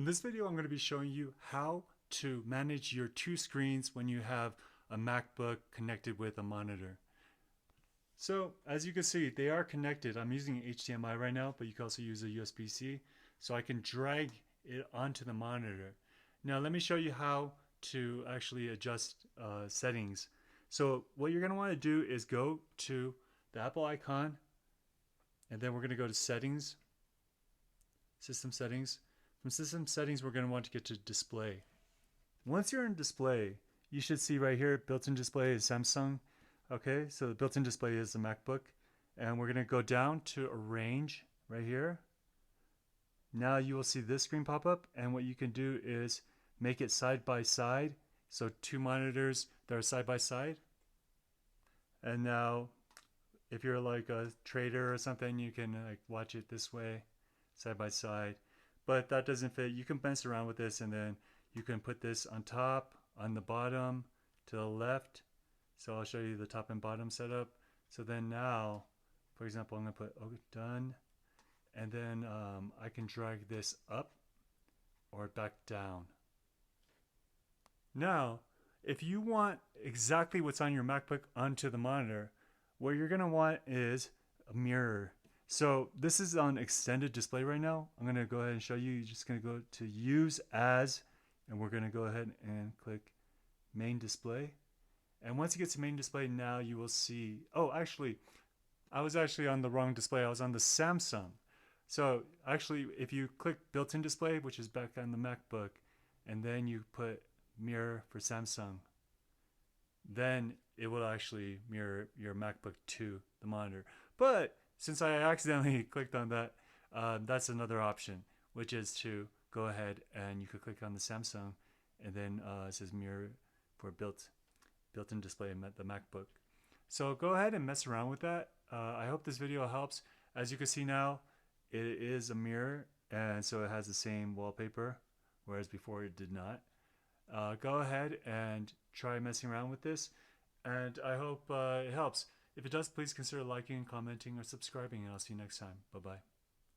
In this video, I'm going to be showing you how to manage your two screens when you have a MacBook connected with a monitor. So as you can see, they are connected. I'm using HDMI right now, but you can also use a USB-C. So I can drag it onto the monitor. Now let me show you how to actually adjust settings. So what you're going to want to do is go to the Apple icon, and then we're going to go to Settings, System Settings. From System Settings, we're going to want to get to Display. Once you're in Display, you should see right here, built-in display is Samsung. Okay, so the built-in display is the MacBook. And we're going to go down to Arrange right here. Now you will see this screen pop up, and what you can do is make it side by side. So two monitors that are side by side. And now, if you're like a trader or something, you can like watch it this way, side by side. But that doesn't fit. You can mess around with this, and then you can put this on top, on the bottom, to the left. So I'll show you the top and bottom setup. So then now, for example, I'm going to put done, and then I can drag this up or back down. Now, if you want exactly what's on your MacBook onto the monitor, what you're going to want is a mirror. So this is on extended display right now. I'm going to go ahead and show you. You're just going to go to Use As, and we're going to go ahead and click Main Display. And once you get to Main Display, now you will see, oh, actually, I was actually on the wrong display. I was on the Samsung. So actually, if you click Built-in Display, which is back on the MacBook, and then you put Mirror for Samsung, then it will actually mirror your MacBook to the monitor. But since I accidentally clicked on that, that's another option, which is to go ahead and you could click on the Samsung, and then it says mirror for built-in display in the MacBook. So go ahead and mess around with that. I hope this video helps. As you can see now, it is a mirror, and so it has the same wallpaper, whereas before it did not. Go ahead and try messing around with this, and I hope it helps. If it does, please consider liking, commenting, or subscribing, and I'll see you next time. Bye-bye.